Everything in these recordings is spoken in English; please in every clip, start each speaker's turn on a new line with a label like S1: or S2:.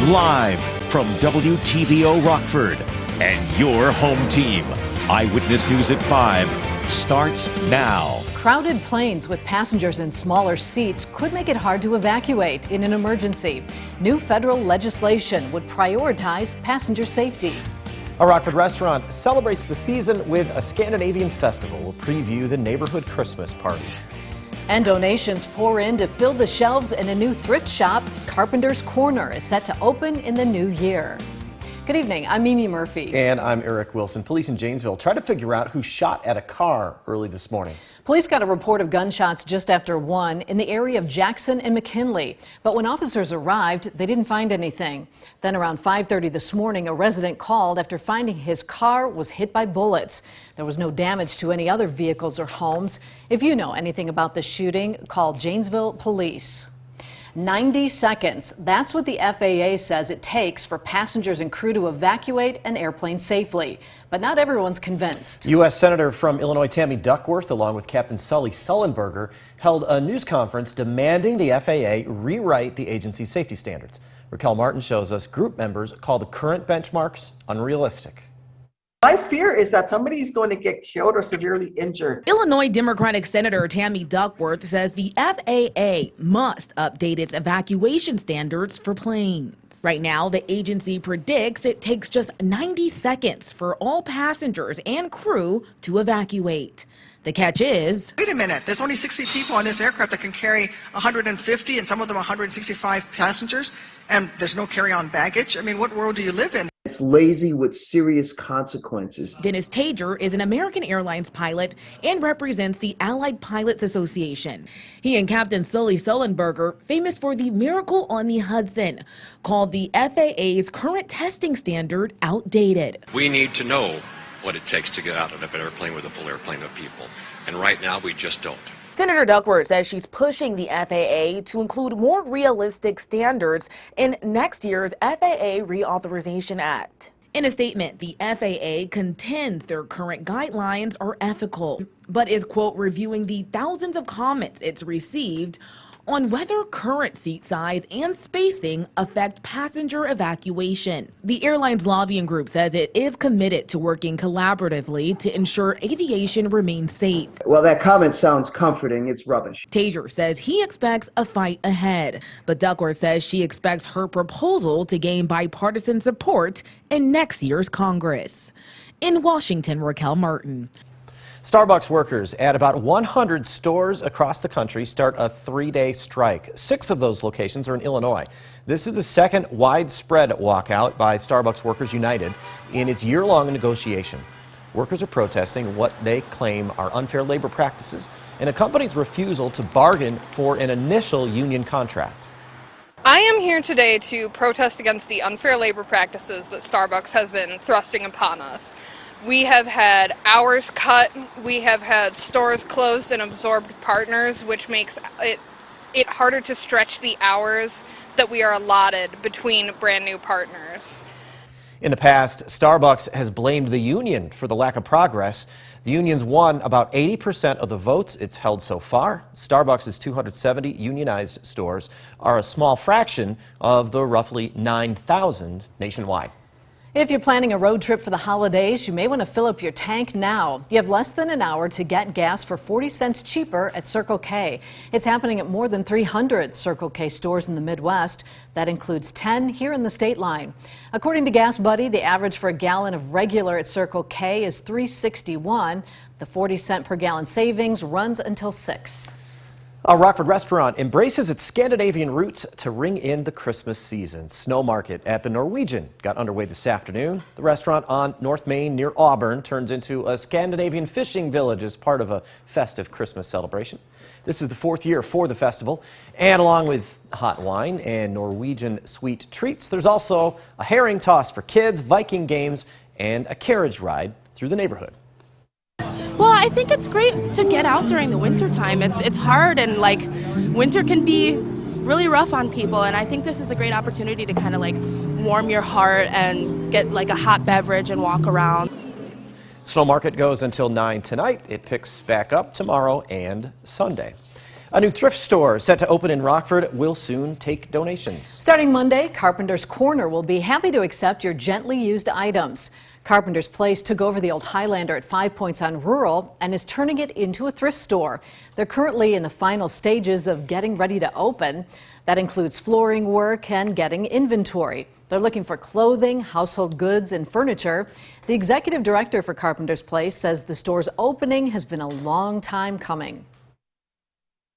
S1: Live from WTVO Rockford and your home team. Eyewitness News at 5 starts now.
S2: Crowded planes with passengers in smaller seats could make it hard to evacuate in an emergency. New federal legislation would prioritize passenger safety.
S3: A Rockford restaurant celebrates the season with a Scandinavian festival. We'll preview the neighborhood Christmas party.
S2: And donations pour in to fill the shelves in a new thrift shop. Carpenter's Corner is set to open in the new year. Good evening, I'm Mimi Murphy.
S3: And I'm Eric Wilson. Police in Janesville try to figure out who shot at a car early this morning.
S2: Police got a report of gunshots just after 1 in the area of Jackson and McKinley. But when officers arrived, they didn't find anything. Then around 5:30 this morning, a resident called after finding his car was hit by bullets. There was no damage to any other vehicles or homes. If you know anything about the shooting, call Janesville Police. 90 seconds. That's what the FAA says it takes for passengers and crew to evacuate an airplane safely. But not everyone's convinced.
S3: U.S. Senator from Illinois Tammy Duckworth, along with Captain Sully Sullenberger, held a news conference demanding the FAA rewrite the agency's safety standards. Raquel Martin shows us group members call the current benchmarks unrealistic.
S4: My fear is that somebody is going to get killed or severely injured.
S5: Illinois Democratic Senator Tammy Duckworth says the FAA must update its evacuation standards for planes. Right now, the agency predicts it takes just 90 seconds for all passengers and crew to evacuate. The catch is,
S6: wait a minute, there's only 60 people on this aircraft that can carry 150 and some of them 165 passengers, and there's no carry-on baggage. I mean, what world do you live in?
S7: It's lazy with serious consequences.
S5: Dennis Tager is an American Airlines pilot and represents the Allied Pilots Association. He and Captain Sully Sullenberger, famous for the Miracle on the Hudson, called the FAA's current testing standard outdated.
S8: We need to know what it takes to get out of an airplane with a full airplane of people, and right now we just don't.
S5: Senator Duckworth says she's pushing the FAA to include more realistic standards in next year's FAA Reauthorization Act. In a statement, the FAA contends their current guidelines are ethical, but is, quote, reviewing the thousands of comments it's received on whether current seat size and spacing affect passenger evacuation. The airline's lobbying group says it is committed to working collaboratively to ensure aviation remains safe.
S7: Well, that comment sounds comforting. It's rubbish.
S5: Tager says he expects a fight ahead, but Duckworth says she expects her proposal to gain bipartisan support in next year's Congress. In Washington, Raquel Martin.
S3: Starbucks workers at about 100 stores across the country start a 3-day strike. 6 of those locations are in Illinois. This is the second widespread walkout by Starbucks Workers United in its year-long negotiation. Workers are protesting what they claim are unfair labor practices and a company's refusal to bargain for an initial union contract.
S9: I am here today to protest against the unfair labor practices that Starbucks has been thrusting upon us. We have had hours cut, we have had stores closed and absorbed partners, which makes it harder to stretch the hours that we are allotted between brand new partners.
S3: In the past, Starbucks has blamed the union for the lack of progress. The union's won about 80% of the votes it's held so far. Starbucks' 270 unionized stores are a small fraction of the roughly 9,000 nationwide.
S2: If you're planning a road trip for the holidays, you may want to fill up your tank now. You have less than an hour to get gas for 40 cents cheaper at Circle K. It's happening at more than 300 Circle K stores in the Midwest. That includes 10 here in the state line. According to Gas Buddy, the average for a gallon of regular at Circle K is $3.61. The 40-cent per gallon savings runs until 6.
S3: A Rockford restaurant embraces its Scandinavian roots to ring in the Christmas season. Snomarket at the Norwegian got underway this afternoon. The restaurant on North Main near Auburn turns into a Scandinavian fishing village as part of a festive Christmas celebration. This is the 4th year for the festival, and along with hot wine and Norwegian sweet treats, there's also a herring toss for kids, Viking games, and a carriage ride through the neighborhood.
S10: Well, I think it's great to get out during the winter time. It's hard, and like winter can be really rough on people, and I think this is a great opportunity to kind of like warm your heart and get like a hot beverage and walk around.
S3: Snomarket goes until 9 tonight. It picks back up tomorrow and Sunday. A new thrift store set to open in Rockford will soon take donations.
S2: Starting Monday, Carpenter's Corner will be happy to accept your gently used items. Carpenter's Place took over the old Highlander at 5 Points on Rural and is turning it into a thrift store. They're currently in the final stages of getting ready to open. That includes flooring work and getting inventory. They're looking for clothing, household goods, and furniture. The executive director for Carpenter's Place says the store's opening has been a long time coming.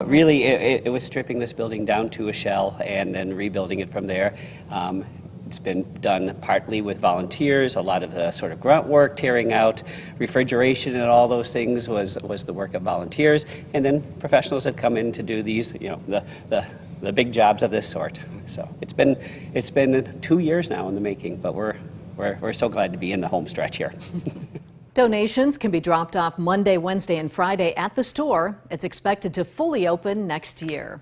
S11: Really, it was stripping this building down to a shell and then rebuilding it from there. It's been done partly with volunteers. A lot of the sort of grunt work, tearing out refrigeration and all those things was the work of volunteers. And then professionals have come in to do these, the big jobs of this sort. So it's been 2 years now in the making, but we're so glad to be in the home stretch here.
S2: Donations can be dropped off Monday, Wednesday, and Friday at the store. It's expected to fully open next year.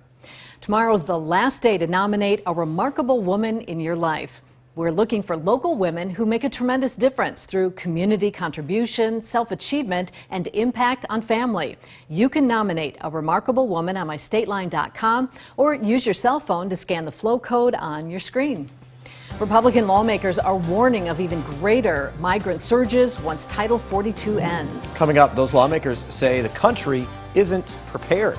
S2: Tomorrow's the last day to nominate a remarkable woman in your life. We're looking for local women who make a tremendous difference through community contribution, self-achievement, and impact on family. You can nominate a remarkable woman on mystateline.com or use your cell phone to scan the flow code on your screen. Republican lawmakers are warning of even greater migrant surges once Title 42 ends.
S3: Coming up, those lawmakers say the country isn't prepared.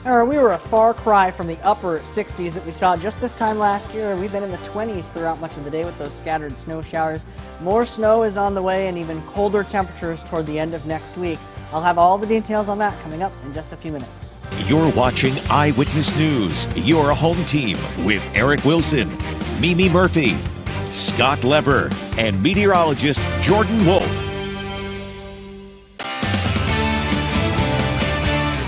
S12: We were a far cry from the upper 60s that we saw just this time last year. We've been in the 20s throughout much of the day with those scattered snow showers. More snow is on the way and even colder temperatures toward the end of next week. I'll have all the details on that coming up in just a few minutes.
S1: You're watching Eyewitness News, your home team with Eric Wilson, Mimi Murphy, Scott Lever, and meteorologist Jordan Wolf.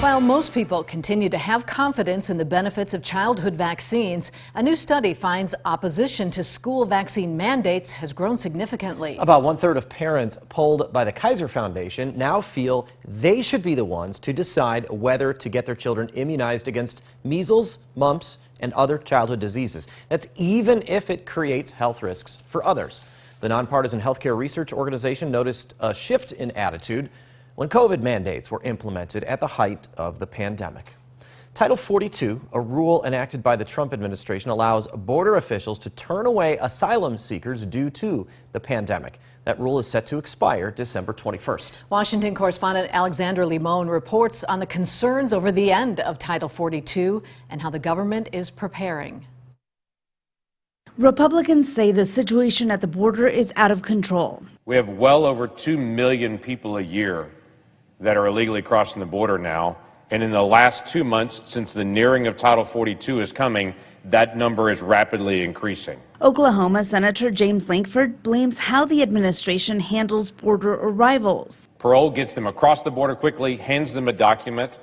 S2: While most people continue to have confidence in the benefits of childhood vaccines, a new study finds opposition to school vaccine mandates has grown significantly.
S3: About 1/3 of parents polled by the Kaiser Foundation now feel they should be the ones to decide whether to get their children immunized against measles, mumps, and other childhood diseases. That's even if it creates health risks for others. The nonpartisan healthcare research organization noticed a shift in attitude when COVID mandates were implemented at the height of the pandemic. Title 42, a rule enacted by the Trump administration, allows border officials to turn away asylum seekers due to the pandemic. That rule is set to expire December 21st.
S2: Washington correspondent Alexandra Limon reports on the concerns over the end of Title 42 and how the government is preparing.
S13: Republicans say the situation at the border is out of control.
S14: We have well over 2 million people a year that are illegally crossing the border now. And in the last 2 months, since the nearing of Title 42 is coming, that number is rapidly increasing.
S13: Oklahoma Senator James Lankford blames how the administration handles border arrivals.
S14: Parole gets them across the border quickly, hands them a document,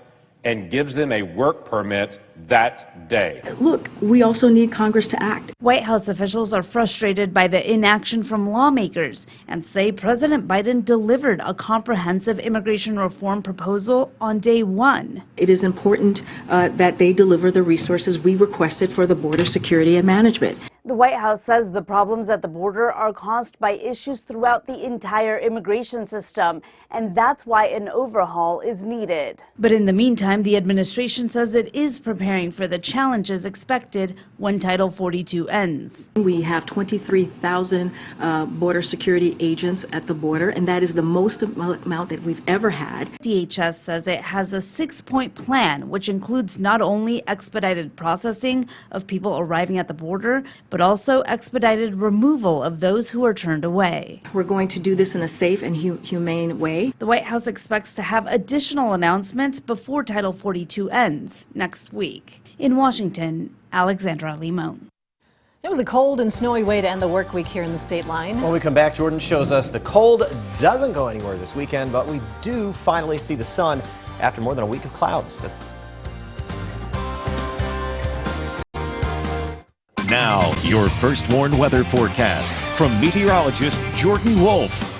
S14: and gives them a work permit that day.
S15: Look, we also need Congress to act.
S13: White House officials are frustrated by the inaction from lawmakers and say President Biden delivered a comprehensive immigration reform proposal on day one.
S15: It is important that they deliver the resources we requested for the border security and management.
S13: The White House says the problems at the border are caused by issues throughout the entire immigration system, and that's why an overhaul is needed. But in the meantime, the administration says it is preparing for the challenges expected when Title 42 ends.
S15: We have 23,000 border security agents at the border, and that is the most amount that we've ever had.
S13: DHS says it has a 6-point plan, which includes not only expedited processing of people arriving at the border, but also expedited removal of those who are turned away.
S15: We're going to do this in a safe and humane way.
S13: The White House expects to have additional announcements before Title 42 ends next week. In Washington, Alexandra Limon.
S2: It was a cold and snowy way to end the work week here in the State Line.
S3: When we come back, Jordan shows us the cold doesn't go anywhere this weekend, but we do finally see the sun after more than a week of clouds.
S1: Now, your first warned weather forecast from meteorologist Jordan Wolf.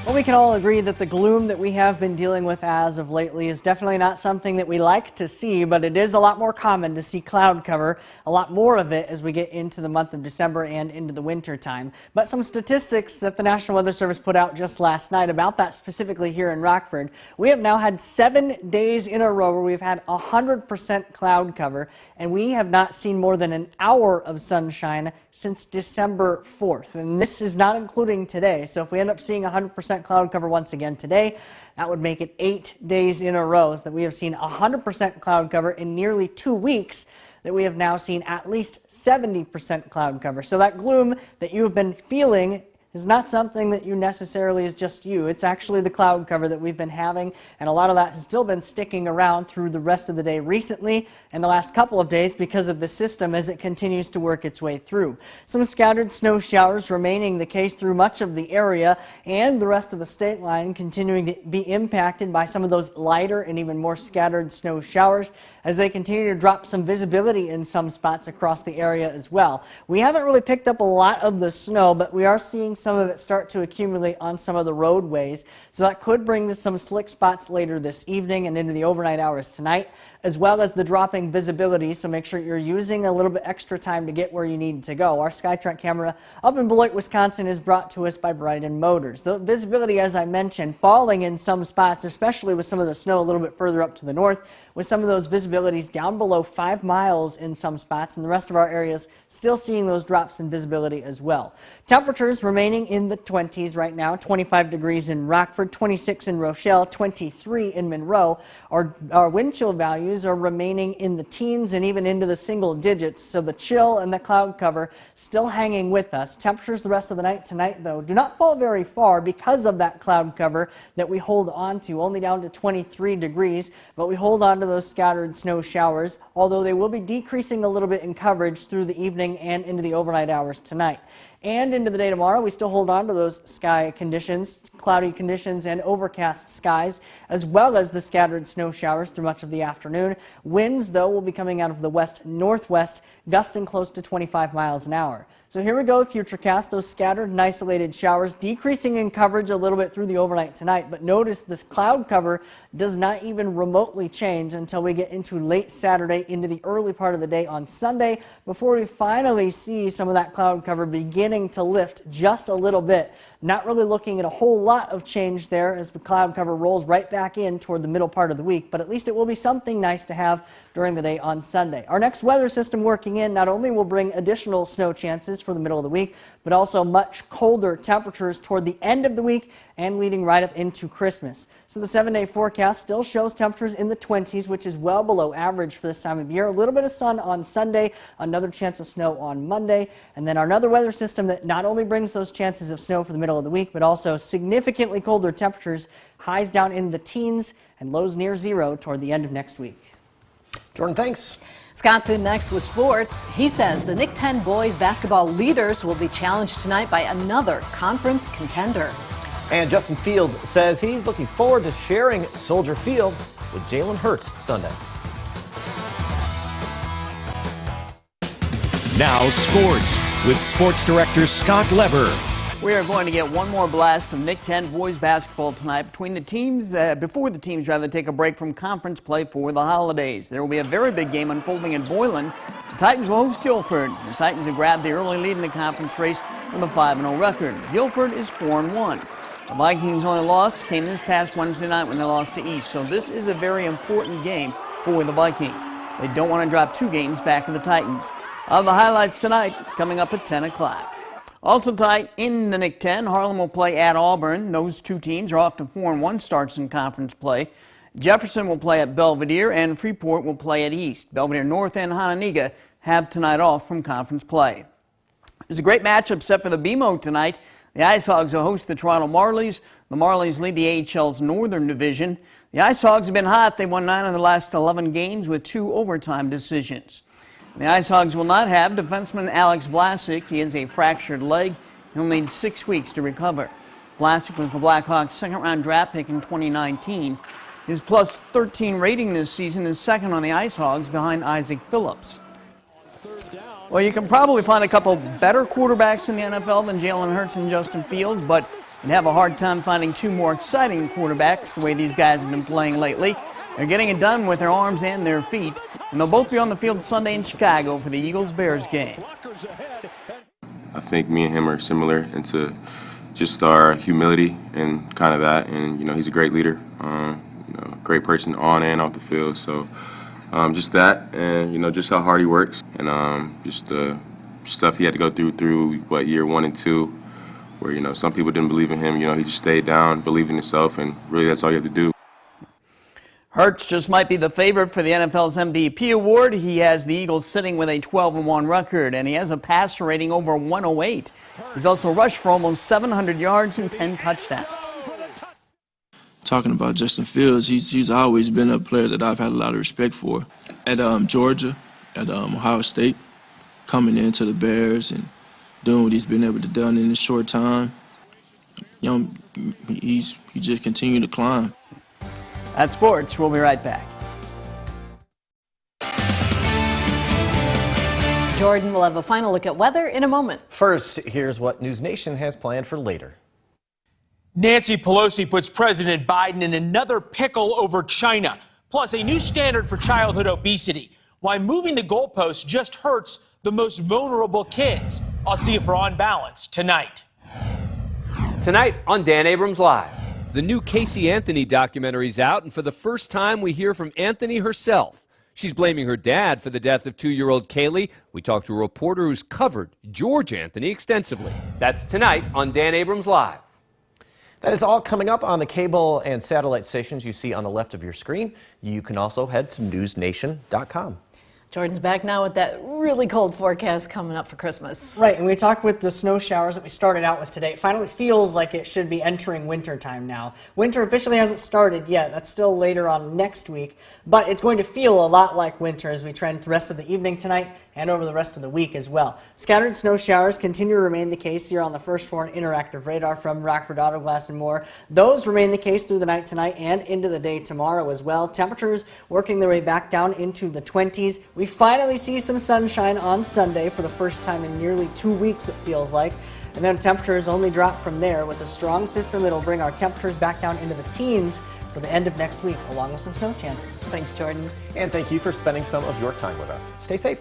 S12: Well, we can all agree that the gloom that we have been dealing with as of lately is definitely not something that we like to see, but it is a lot more common to see cloud cover, a lot more of it as we get into the month of December and into the winter time. But some statistics that the National Weather Service put out just last night about that specifically here in Rockford. We have now had 7 days in a row where we've had 100% cloud cover, and we have not seen more than an hour of sunshine since December 4th. And this is not including today. So if we end up seeing 100% cloud cover once again today, that would make it 8 days in a row that we have seen 100% cloud cover in nearly 2 weeks, that we have now seen at least 70% cloud cover. So that gloom that you have been feeling is not something that you necessarily is just you. It's actually the cloud cover that we've been having, and a lot of that has still been sticking around through the rest of the day recently and the last couple of days because of the system as it continues to work its way through. Some scattered snow showers remaining the case through much of the area, and the rest of the state line continuing to be impacted by some of those lighter and even more scattered snow showers as they continue to drop some visibility in some spots across the area as well. We haven't really picked up a lot of the snow, but we are seeing some of it start to accumulate on some of the roadways, so that could bring to some slick spots later this evening and into the overnight hours tonight, as well as the dropping visibility, so make sure you're using a little bit extra time to get where you need to go. Our SkyTrack camera up in Beloit, Wisconsin is brought to us by Brighton Motors. The visibility, as I mentioned, falling in some spots, especially with some of the snow a little bit further up to the north, with some of those visibilities down below 5 miles in some spots, and the rest of our areas still seeing those drops in visibility as well. Temperatures remaining in the 20s right now, 25 degrees in Rockford, 26 in Rochelle, 23 in Monroe. Our wind chill values are remaining in the teens and even into the single digits, so the chill and the cloud cover still hanging with us. Temperatures the rest of the night tonight, though, do not fall very far because of that cloud cover that we hold on to, only down to 23 degrees, but we hold on to those scattered snow showers, although they will be decreasing a little bit in coverage through the evening and into the overnight hours tonight. And into the day tomorrow, we still hold on to those sky conditions, cloudy conditions and overcast skies, as well as the scattered snow showers through much of the afternoon. Winds, though, will be coming out of the west-northwest, gusting close to 25 miles an hour. So here we go, Futurecast, those scattered and isolated showers decreasing in coverage a little bit through the overnight tonight. But notice this cloud cover does not even remotely change until we get into late Saturday into the early part of the day on Sunday, before we finally see some of that cloud cover beginning to lift just a little bit. Not really looking at a whole lot of change there as the cloud cover rolls right back in toward the middle part of the week, but at least it will be something nice to have during the day on Sunday. Our next weather system working in not only will bring additional snow chances for the middle of the week, but also much colder temperatures toward the end of the week and leading right up into Christmas. So the 7-day forecast still shows temperatures in the 20s, which is well below average for this time of year. A little bit of sun on Sunday, another chance of snow on Monday, and then our another weather system that not only brings those chances of snow for the middle of the week, but also significantly colder temperatures, highs down in the teens and lows near zero toward the end of next week.
S3: Jordan, thanks.
S2: Scott's in next with sports. He says the Nick 10 boys basketball leaders will be challenged tonight by another conference contender.
S3: And Justin Fields says he's looking forward to sharing Soldier Field with Jalen Hurts Sunday.
S1: Now sports with sports director Scott Leber.
S16: We are going to get one more blast of Nick 10 boys basketball tonight between the teams, before the teams take a break from conference play for the holidays. There will be a very big game unfolding in Boylan. The Titans will host Guilford. The Titans have grabbed the early lead in the conference race with a 5-0 record. Guilford is 4-1. The Vikings' only loss came this past Wednesday night when they lost to East, so this is a very important game for the Vikings. They don't want to drop 2 games back to the Titans. The highlights tonight coming up at 10 o'clock. Also tonight in the Nick 10, Harlan will play at Auburn. Those 2 teams are off to 4-1 starts in conference play. Jefferson will play at Belvedere, and Freeport will play at East. Belvedere North and Hononegah have tonight off from conference play. There's a great matchup set for the BMO tonight. The Ice Hogs will host the Toronto Marlies. The Marlies lead the AHL's Northern Division. The Ice Hogs have been hot. They won 9 of the last 11 games with 2 overtime decisions. The Ice Hogs will not have defenseman Alex Vlasic. He has a fractured leg. He'll need 6 weeks to recover. Vlasic was the Blackhawks' second-round draft pick in 2019. His plus 13 rating this season is second on the Ice Hogs behind Isaac Phillips. Well, you can probably find a couple better quarterbacks in the NFL than Jalen Hurts and Justin Fields, but you'd have a hard time finding two more exciting quarterbacks the way these guys have been playing lately. They're getting it done with their arms and their feet, and they'll both be on the field Sunday in Chicago for the Eagles-Bears game.
S17: I think me and him are similar into just our humility and kind of that, and he's a great leader, great person on and off the field. So just that, and just how hard he works, and just the stuff he had to go through year 1 and 2, where some people didn't believe in him. He just stayed down, believed in himself, and really that's all you have to do.
S16: Hurts just might be the favorite for the NFL's MVP award. He has the Eagles sitting with a 12-1 record, and he has a passer rating over 108. He's also rushed for almost 700 yards and 10 touchdowns.
S18: Talking about Justin Fields, he's always been a player that I've had a lot of respect for. At Georgia, at Ohio State, coming into the Bears and doing what he's been able to do in a short time, he just continued to climb.
S16: That's sports. We'll be right back.
S2: Jordan will have a final look at weather in a moment.
S3: First, here's what News Nation has planned for later.
S19: Nancy Pelosi puts President Biden in another pickle over China, plus a new standard for childhood obesity. Why moving the goalposts just hurts the most vulnerable kids. I'll see you for On Balance tonight.
S20: Tonight on Dan Abrams Live. The new Casey Anthony documentary's out, and for the first time we hear from Anthony herself. She's blaming her dad for the death of 2-year-old Kaylee. We talked to a reporter who's covered George Anthony extensively. That's tonight on Dan Abrams Live.
S3: That is all coming up on the cable and satellite stations you see on the left of your screen. You can also head to newsnation.com.
S2: Jordan's back now with that really cold forecast coming up for Christmas.
S12: Right, and we talked with the snow showers that we started out with today. It finally feels like it should be entering winter time now. Winter officially hasn't started yet. That's still later on next week, but it's going to feel a lot like winter as we trend the rest of the evening tonight and over the rest of the week as well. Scattered snow showers continue to remain the case here on the first floor and interactive radar from Rockford Auto Glass and more. Those remain the case through the night tonight and into the day tomorrow as well. Temperatures working their way back down into the 20s. We finally see some sunshine on Sunday for the first time in nearly 2 weeks, it feels like. And then temperatures only drop from there with a strong system that'll bring our temperatures back down into the teens for the end of next week, along with some snow chances.
S2: Thanks, Jordan.
S3: And thank you for spending some of your time with us. Stay safe.